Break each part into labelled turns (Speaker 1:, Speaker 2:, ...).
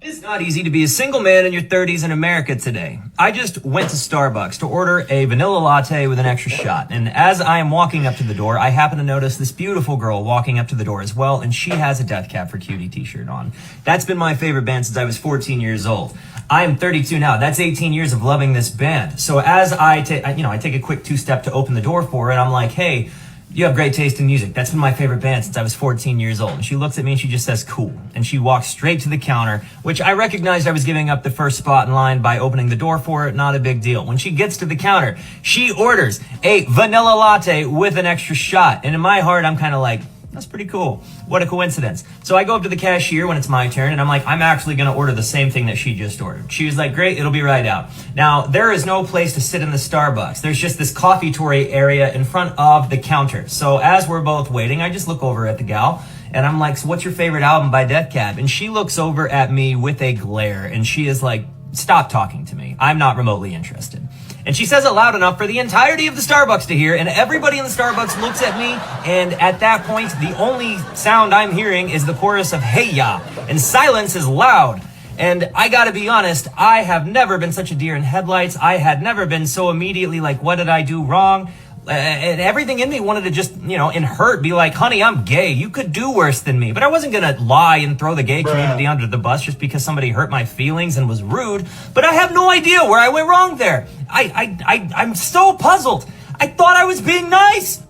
Speaker 1: It's not easy to be a single man in your 30s in America today. I just went to Starbucks to order a vanilla latte with an extra shot. And as I am walking up to the door, I happen to notice this beautiful girl walking up to the door as well. And she has a Death Cab for Cutie t-shirt on. That's been my favorite band since I was 14 years old. I am 32 now. That's 18 years of loving this band. So as I take a quick two-step to open the door for her, and I'm like, hey, you have great taste in music. That's been my favorite band since I was 14 years old. And she looks at me and she just says, cool. And she walks straight to the counter, which I recognized I was giving up the first spot in line by opening the door for it. Not a big deal. When she gets to the counter, she orders a vanilla latte with an extra shot. And in my heart, I'm kind of like, that's pretty cool. What a coincidence. So I go up to the cashier when it's my turn and I'm like, I'm actually going to order the same thing that she just ordered. She was like, great, it'll be right out. Now, there is no place to sit in the Starbucks. There's just this coffee-tory area in front of the counter. So as we're both waiting, I just look over at the gal and I'm like, so what's your favorite album by Death Cab? And she looks over at me with a glare and she is like, stop talking to me. I'm not remotely interested. And she says it loud enough for the entirety of the Starbucks to hear, and everybody in the Starbucks looks at me, and at that point, the only sound I'm hearing is the chorus of Hey Ya, and silence is loud. And I gotta be honest, I have never been such a deer in headlights. I had never been so immediately like, what did I do wrong? And everything in me wanted to just, in hurt, be like, honey, I'm gay. You could do worse than me. But I wasn't going to lie and throw the gay community under the bus just because somebody hurt my feelings and was rude. But I have no idea where I went wrong there. I'm so puzzled. I thought I was being nice.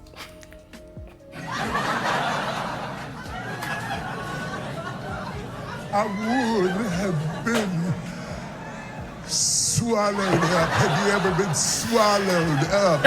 Speaker 2: I would have been swallowed up. Have you ever been swallowed up?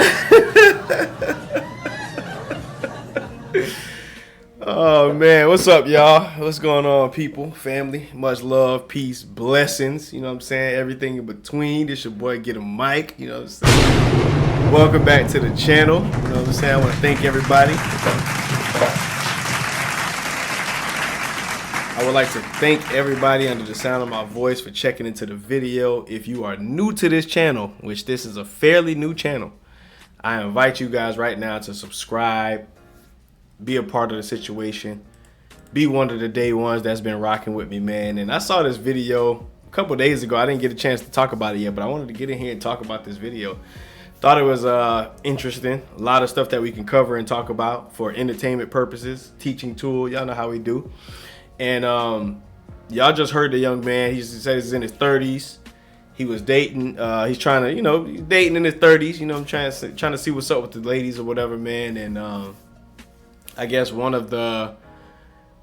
Speaker 3: Oh man, what's up, y'all? What's going on, people, family? Much love, peace, blessings. You know what I'm saying? Everything in between. This your boy Get a Mic. You know what I'm saying? Welcome back to the channel. You know what I'm saying? I want to thank everybody. I would like to thank everybody under the sound of my voice for checking into the video. If you are new to this channel, which this is a fairly new channel, I invite you guys right now to subscribe, be a part of the situation, be one of the day ones that's been rocking with me, man. And I saw this video a couple days ago. I didn't get a chance to talk about it yet, but I wanted to get in here and talk about this video. Thought it was interesting. A lot of stuff that we can cover and talk about for entertainment purposes, teaching tool. Y'all know how we do. And y'all just heard the young man. He said he's in his 30s. He was dating. He's trying to, dating in his 30s. I'm trying to see what's up with the ladies or whatever, man. And I guess one of the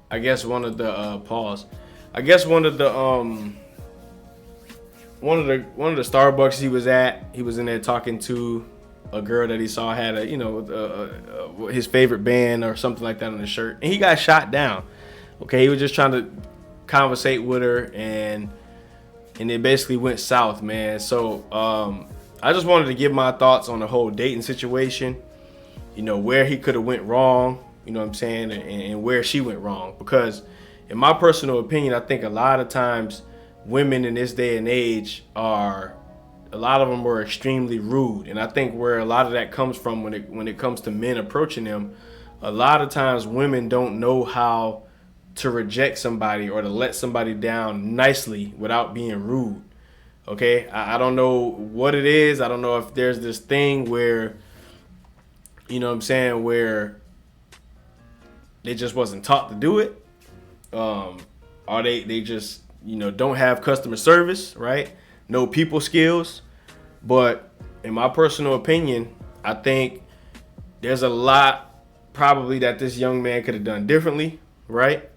Speaker 3: Starbucks he was at, he was in there talking to a girl that he saw had his favorite band or something like that on his shirt, and he got shot down. Okay, he was just trying to conversate with her, and it basically went south, man. So I just wanted to give my thoughts on the whole dating situation, where he could have went wrong, you know what I'm saying, and where she went wrong. Because in my personal opinion, I think a lot of times women in this day and age a lot of them were extremely rude. And I think where a lot of that comes from when it comes to men approaching them, a lot of times women don't know how to reject somebody or to let somebody down nicely without being rude. Okay, I don't know what it is. I don't know if there's this thing where, where they just wasn't taught to do it, or they just don't have customer service, right? No people skills. But in my personal opinion, I think there's a lot probably that this young man could have done differently, right?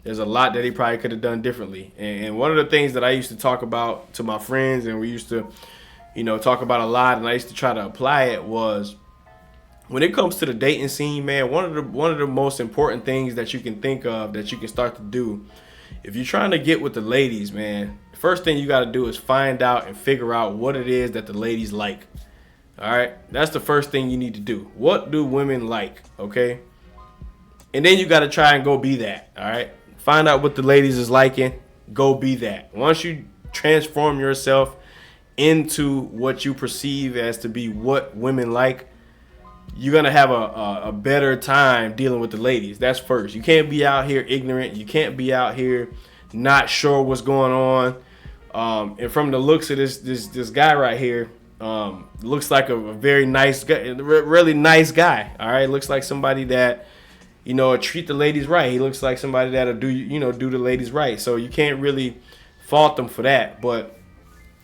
Speaker 3: There's a lot that he probably could have done differently. And one of the things that I used to talk about to my friends, and we used to, talk about a lot, and I used to try to apply it, was when it comes to the dating scene, man, one of the most important things that you can think of that you can start to do, if you're trying to get with the ladies, man, the first thing you got to do is find out and figure out what it is that the ladies like. All right, that's the first thing you need to do. What do women like? Okay, and then you got to try and go be that. All right. Find out what the ladies is liking. Go be that. Once you transform yourself into what you perceive as to be what women like, you're going to have a better time dealing with the ladies. That's first. You can't be out here ignorant. You can't be out here not sure what's going on. And from the looks of this guy right here, looks like a very nice guy, really nice guy. All right, looks like somebody that, you know, treat the ladies right. He looks like somebody that'll do the ladies right. So you can't really fault them for that. But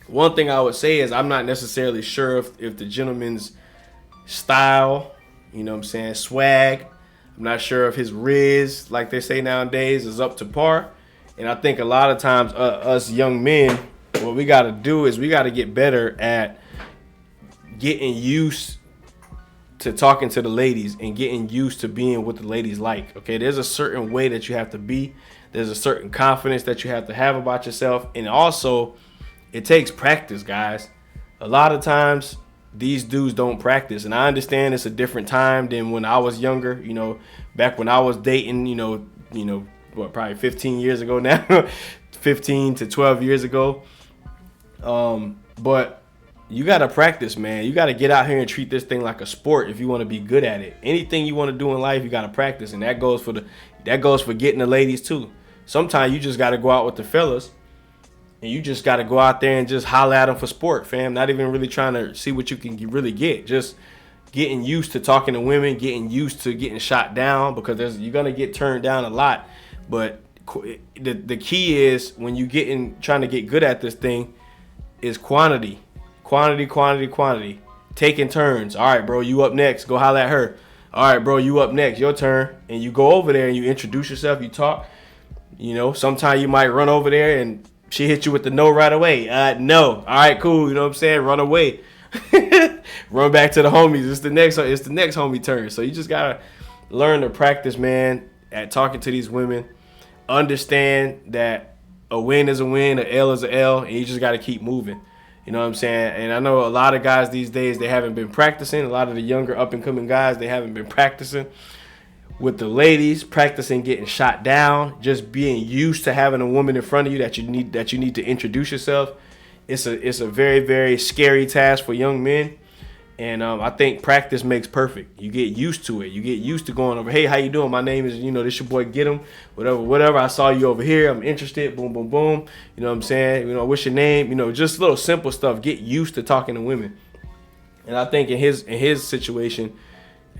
Speaker 3: one thing I would say is I'm not necessarily sure if the gentleman's style, you know what I'm saying, swag, I'm not sure if his riz, like they say nowadays, is up to par. And I think a lot of times us young men, what we got to do is we got to get better at getting used to talking to the ladies and getting used to being what the ladies like. Okay, there's a certain way that you have to be. There's a certain confidence that you have to have about yourself. And also, it takes practice, guys. A lot of times, these dudes don't practice. And I understand it's a different time than when I was younger. You know, back when I was dating, you know, what, probably 15 years ago now, 15 to 12 years ago. But you got to practice, man. You got to get out here and treat this thing like a sport if you want to be good at it. Anything you want to do in life, you got to practice. And that goes for getting the ladies too. Sometimes you just got to go out with the fellas and you just got to go out there and just holler at them for sport, fam. Not even really trying to see what you can really get. Just getting used to talking to women, getting used to getting shot down, because you're going to get turned down a lot. But the key is when you trying to get good at this thing is quantity. Quantity. Taking turns. All right, bro, you up next. Go holler at her. All right, bro, you up next. Your turn. And you go over there and you introduce yourself. You talk. You know, sometimes you might run over there and she hit you with the no right away. No. All right, cool. You know what I'm saying? Run away. Run back to the homies. It's the next homie turn. So you just gotta learn to practice, man, at talking to these women. Understand that a win is a win, a L is a L, and you just gotta keep moving. You know what I'm saying? And I know a lot of guys these days, they haven't been practicing. A lot of the younger up-and-coming guys, they haven't been practicing with the ladies, practicing getting shot down, just being used to having a woman in front of you that you need to introduce yourself. It's a very, very scary task for young men. And I think practice makes perfect. You get used to it. You get used to going over, hey, how you doing? My name is, this your boy Get 'em. Whatever. I saw you over here. I'm interested. Boom, boom, boom. You know what I'm saying? What's your name? Just little simple stuff. Get used to talking to women. And I think in his situation,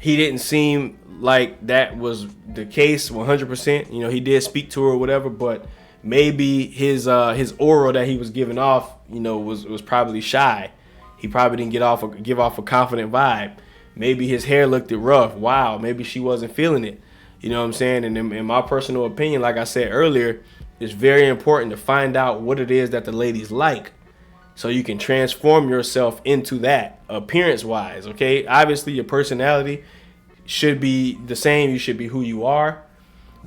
Speaker 3: he didn't seem like that was the case 100%. He did speak to her or whatever, but maybe his aura that he was giving off, was probably shy. He probably didn't give off a confident vibe. Maybe his hair looked rough. Wow, maybe she wasn't feeling it. You know what I'm saying? And in my personal opinion, like I said earlier, it's very important to find out what it is that the ladies like, so you can transform yourself into that appearance-wise, okay? Obviously, your personality should be the same. You should be who you are.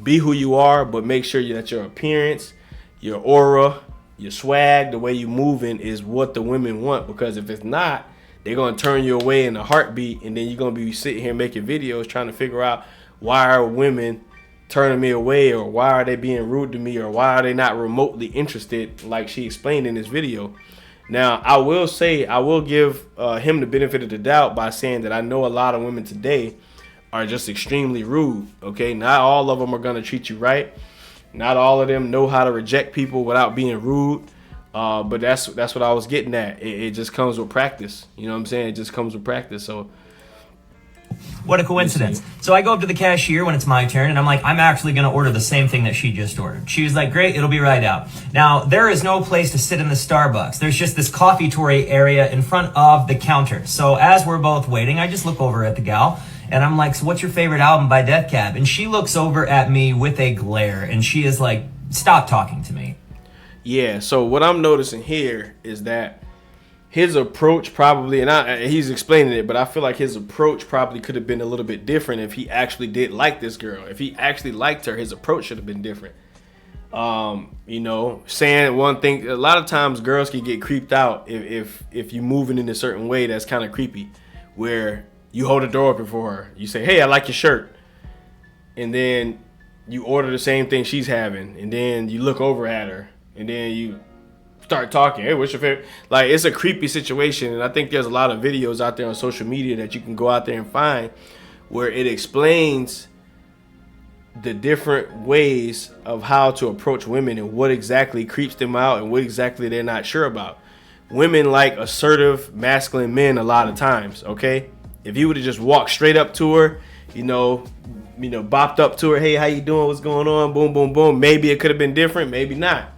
Speaker 3: Be who you are, but make sure that your appearance, your aura, your swag, the way you moving is what the women want. Because if it's not, they're going to turn you away in a heartbeat, and then you're going to be sitting here making videos trying to figure out why are women turning me away, or why are they being rude to me, or why are they not remotely interested, like she explained in this video. Now, I will give him the benefit of the doubt by saying that I know a lot of women today are just extremely rude, okay? Not all of them are going to treat you right. Not all of them know how to reject people without being rude. But that's what I was getting at. It just comes with practice. You know what I'm saying? It just comes with practice. So
Speaker 1: what a coincidence. So I go up to the cashier when it's my turn, and I'm like, I'm actually going to order the same thing that she just ordered. She was like, great, it'll be right out. Now, there is no place to sit in the Starbucks. There's just this coffee-tory area in front of the counter. So as we're both waiting, I just look over at the gal, and I'm like, so what's your favorite album by Death Cab? And she looks over at me with a glare, and she is like, stop talking to me.
Speaker 3: Yeah, so what I'm noticing here is that his approach probably, and he's explaining it, but I feel like his approach probably could have been a little bit different if he actually did like this girl. If he actually liked her, his approach should have been different. Saying one thing, a lot of times girls can get creeped out if you moving in a certain way that's kind of creepy, where you hold the door open for her. You say, hey, I like your shirt. And then you order the same thing she's having. And then you look over at her. And then you start talking. Hey, what's your favorite? Like, it's a creepy situation. And I think there's a lot of videos out there on social media that you can go out there and find where it explains the different ways of how to approach women and what exactly creeps them out and what exactly they're not sure about. Women like assertive, masculine men a lot of times, okay? If you would have just walked straight up to her, bopped up to her, hey, how you doing? What's going on? Boom, boom, boom. Maybe it could have been different, maybe not,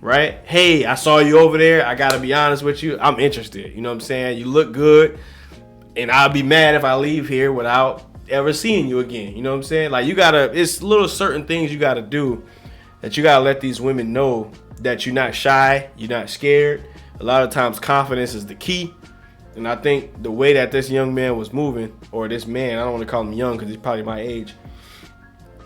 Speaker 3: right? Hey, I saw you over there. I got to be honest with you. I'm interested. You know what I'm saying? You look good, and I'll be mad if I leave here without ever seeing you again. You know what I'm saying? Like, it's little certain things you got to do that you got to let these women know that you're not shy, you're not scared. A lot of times confidence is the key. And I think the way that this young man was moving, or this man, I don't want to call him young because he's probably my age.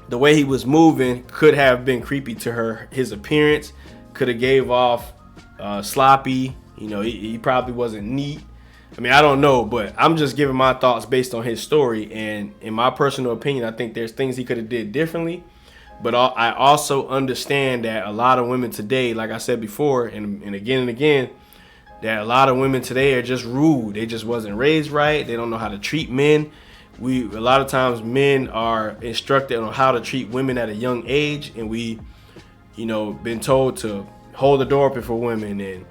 Speaker 3: The way he was moving could have been creepy to her. His appearance could have gave off sloppy. He probably wasn't neat. I mean, I don't know, but I'm just giving my thoughts based on his story. And in my personal opinion, I think there's things he could have did differently. But I also understand that a lot of women today, like I said before, and again, that a lot of women today are just rude. They just wasn't raised right. They don't know how to treat men. A lot of times men are instructed on how to treat women at a young age, and we, been told to hold the door open for women and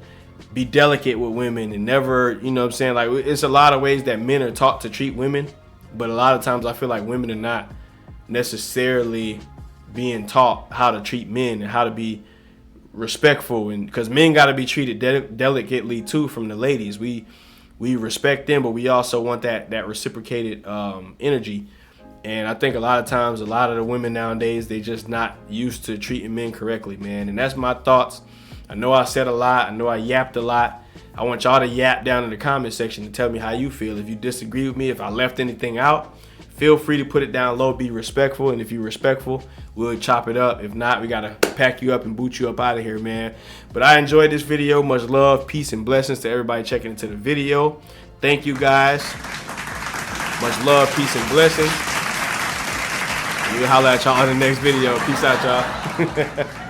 Speaker 3: be delicate with women and never, like, it's a lot of ways that men are taught to treat women, but a lot of times I feel like women are not necessarily being taught how to treat men and how to be respectful, and because men got to be treated delicately too from the ladies. We respect them, but we also want that reciprocated energy. And I think a lot of times, a lot of the women nowadays, they just not used to treating men correctly, man. And that's my thoughts. I know I said a lot. I know I yapped a lot. I want y'all to yap down in the comment section and tell me how you feel. If you disagree with me, if I left anything out, feel free to put it down low. Be respectful, and if you're respectful, we'll chop it up. If not, we gotta pack you up and boot you up out of here, man. But I enjoyed this video. Much love, peace, and blessings to everybody checking into the video. Thank you, guys. Much love, peace, and blessings. We'll holler at y'all in the next video. Peace out, y'all.